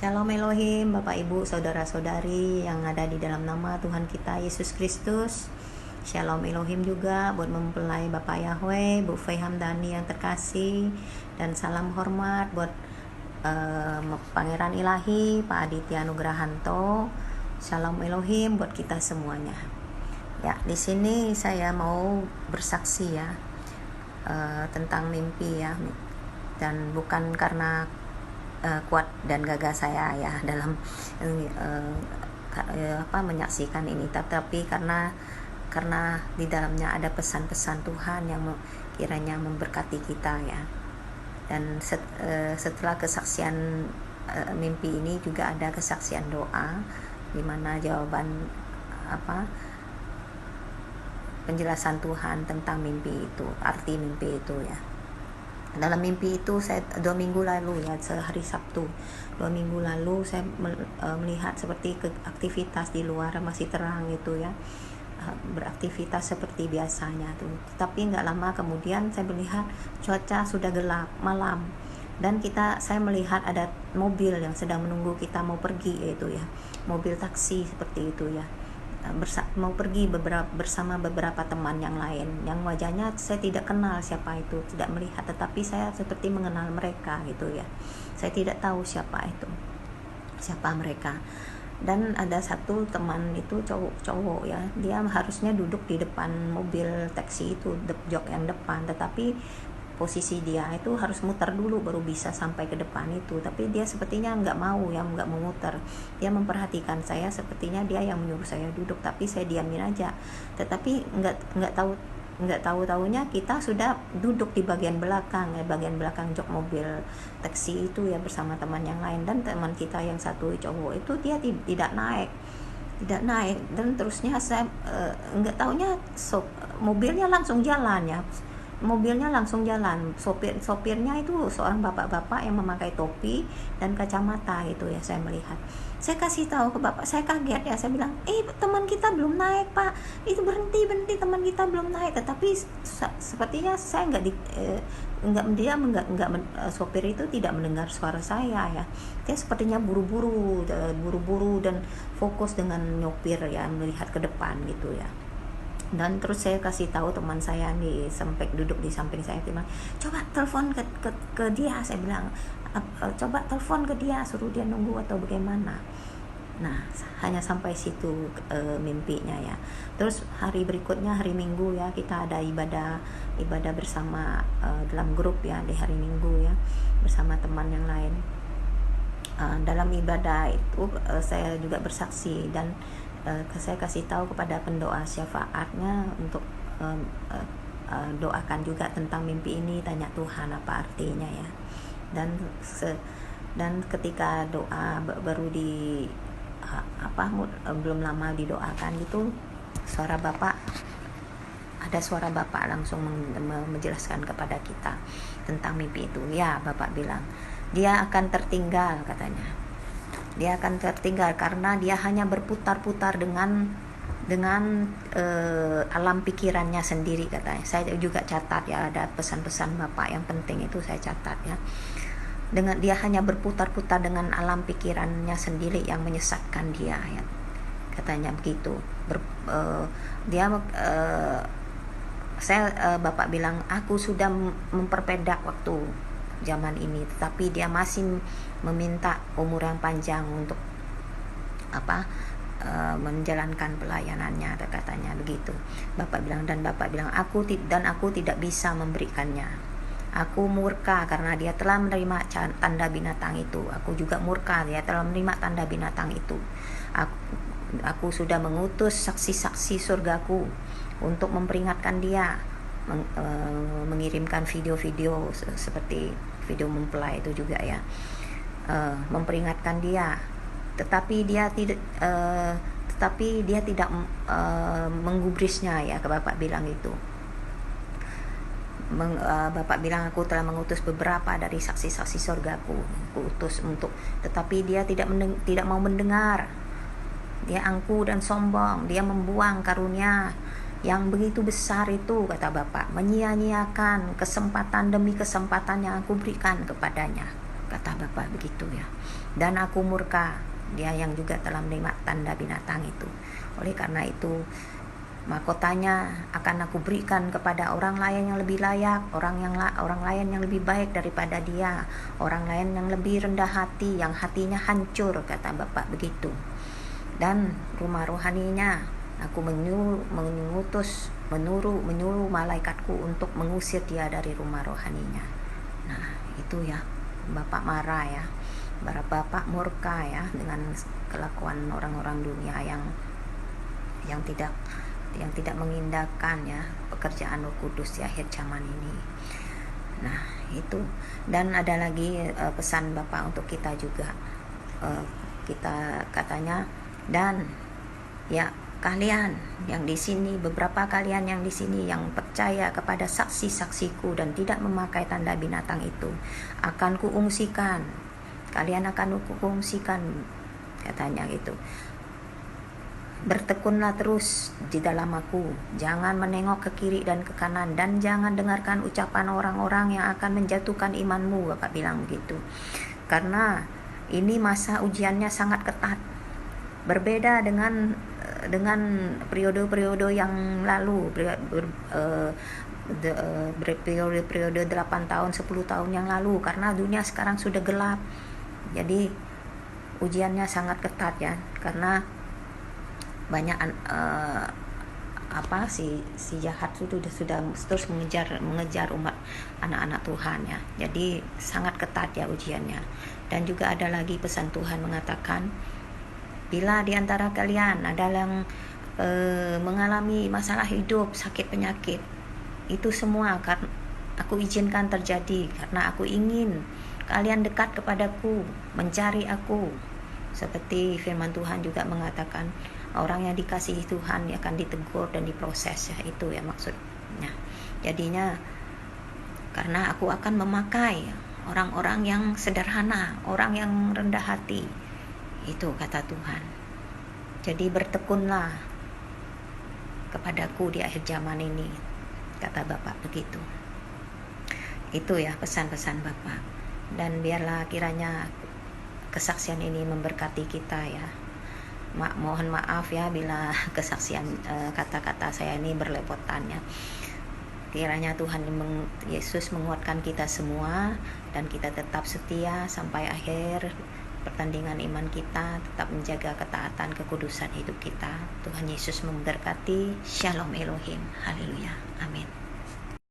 Shalom Elohim, Bapak Ibu, Saudara-saudari yang ada di dalam nama Tuhan kita Yesus Kristus. Shalom Elohim juga buat mempelai Bapak Yahweh, Bu Fei Hamdani yang terkasih. Dan salam hormat buat Pangeran Ilahi, Pak Aditya Nugrahanto. Shalom Elohim buat kita semuanya. Ya, di sini saya mau bersaksi ya tentang mimpi ya. Dan bukan karena kuat dan gagah saya ya dalam menyaksikan ini, tetapi karena di dalamnya ada pesan-pesan Tuhan yang kiranya memberkati kita ya. Dan setelah kesaksian mimpi ini juga ada kesaksian doa, di mana jawaban penjelasan Tuhan tentang mimpi itu, arti mimpi itu ya. Dalam mimpi itu saya 2 minggu lalu ya, sehari Sabtu 2 minggu lalu saya melihat seperti aktivitas di luar masih terang itu ya, beraktivitas seperti biasanya tuh. Tapi nggak lama kemudian saya melihat cuaca sudah gelap malam, dan saya melihat ada mobil yang sedang menunggu kita mau pergi, yaitu ya mobil taksi seperti itu ya, mau pergi bersama beberapa teman yang lain yang wajahnya saya tidak kenal siapa itu, tidak melihat, tetapi saya seperti mengenal mereka gitu ya. Saya tidak tahu siapa mereka. Dan ada satu teman itu cowok ya, dia harusnya duduk di depan mobil taksi itu, jok yang depan, tetapi posisi dia itu harus muter dulu baru bisa sampai ke depan itu. Tapi dia sepertinya nggak mau muter. Dia memperhatikan saya, sepertinya dia yang menyuruh saya duduk, tapi saya diamin aja. Tetapi nggak tahu-taunya kita sudah duduk di bagian belakang jok mobil taksi itu ya, bersama teman yang lain. Dan teman kita yang satu cowok itu dia tidak naik, dan terusnya saya nggak taunya mobilnya langsung jalan ya. Sopirnya itu seorang bapak-bapak yang memakai topi dan kacamata gitu ya. Saya melihat, saya kasih tahu ke bapak, saya kaget ya, saya bilang, teman kita belum naik pak, itu berhenti, teman kita belum naik. Tetapi sepertinya saya sopir itu tidak mendengar suara saya ya. Dia sepertinya buru-buru dan fokus dengan nyopir ya, melihat ke depan gitu ya. Dan terus saya kasih tahu teman saya sampai duduk di samping saya, bilang, coba telepon ke dia. Saya bilang, coba telepon ke dia, suruh dia nunggu atau bagaimana. Nah, hanya sampai situ mimpinya ya. Terus hari berikutnya, hari Minggu ya, kita ada ibadah bersama dalam grup ya, di hari Minggu ya, bersama teman yang lain. Dalam ibadah itu saya juga bersaksi, dan saya kasih tahu kepada pendoa syafaatnya untuk doakan juga tentang mimpi ini, tanya Tuhan apa artinya ya. Dan ketika doa baru belum lama didoakan gitu, ada suara bapak langsung menjelaskan kepada kita tentang mimpi itu ya. Bapak bilang dia akan tertinggal, katanya. Dia akan tertinggal karena dia hanya berputar-putar dengan alam pikirannya sendiri, katanya. Saya juga catat ya, ada pesan-pesan bapak yang penting itu saya catat ya. Dia hanya berputar-putar dengan alam pikirannya sendiri yang menyesatkan dia ya, katanya begitu. Bapak bilang, aku sudah memperpendek waktu zaman ini, tetapi dia masih meminta umur yang panjang untuk menjalankan pelayanannya, katanya begitu. Bapak bilang aku tidak bisa memberikannya. Aku murka karena dia telah menerima tanda binatang itu. Aku juga murka, dia telah menerima tanda binatang itu. Aku sudah mengutus saksi-saksi surgaku untuk memperingatkan dia, mengirimkan video-video seperti video mempelai itu juga ya, memperingatkan dia, tetapi dia tidak menggubrisnya ya. Bapak bilang itu. Bapak bilang, aku telah mengutus beberapa dari saksi-saksi surgaku, kuutus tetapi dia tidak mau mendengar. Dia angkuh dan sombong, dia membuang karunia yang begitu besar itu, kata Bapak, menyia-nyiakan kesempatan demi kesempatan yang aku berikan kepadanya. kata Bapa begitu ya. Dan aku murka, dia yang juga telah menerima tanda binatang itu. Oleh karena itu mahkotanya akan aku berikan kepada orang lain yang lebih layak, orang lain yang lebih baik daripada dia, orang lain yang lebih rendah hati, yang hatinya hancur, kata Bapak begitu. Dan rumah rohaninya aku menyuruh malaikatku untuk mengusir dia dari rumah rohaninya. Nah itu ya, Bapak marah ya, Bapak murka ya dengan kelakuan orang-orang dunia yang tidak mengindahkan ya pekerjaan Roh Kudus di akhir zaman ini. Nah itu, dan ada lagi pesan Bapak untuk kita juga. Kita katanya, dan ya kalian yang di sini, beberapa kalian yang di sini yang percaya kepada saksi-saksiku dan tidak memakai tanda binatang itu, akan kuungsikan, kalian akan kuungsikan, katanya gitu. Bertekunlah terus di dalam aku, jangan menengok ke kiri dan ke kanan, dan jangan dengarkan ucapan orang-orang yang akan menjatuhkan imanmu, Bapak bilang begitu. Karena ini masa ujiannya sangat ketat, berbeda dengan periode-periode yang lalu, periode 8 tahun, 10 tahun yang lalu, karena dunia sekarang sudah gelap. Jadi ujiannya sangat ketat ya, karena banyak si jahat itu sudah terus mengejar umat anak-anak Tuhan ya. Jadi sangat ketat ya ujiannya. Dan juga ada lagi pesan Tuhan mengatakan, bila di antara kalian ada yang mengalami masalah hidup, sakit penyakit, itu semua karena aku izinkan terjadi, karena aku ingin kalian dekat kepadaku, mencari aku. Seperti firman Tuhan juga mengatakan, orang yang dikasihi Tuhan akan ditegur dan diproses ya, itu ya maksudnya. Jadinya karena aku akan memakai orang-orang yang sederhana, orang yang rendah hati, itu kata Tuhan. Jadi bertekunlah kepadaku di akhir zaman ini, kata Bapak begitu. Itu ya pesan-pesan Bapak. Dan biarlah kiranya kesaksian ini memberkati kita ya. Mohon maaf ya bila kesaksian kata-kata saya ini berlepotan ya. Kiranya Tuhan Yesus menguatkan kita semua, dan kita tetap setia sampai akhir pertandingan iman kita, tetap menjaga ketaatan kekudusan hidup kita. Tuhan Yesus memberkati. Shalom Elohim. Haleluya. Amin.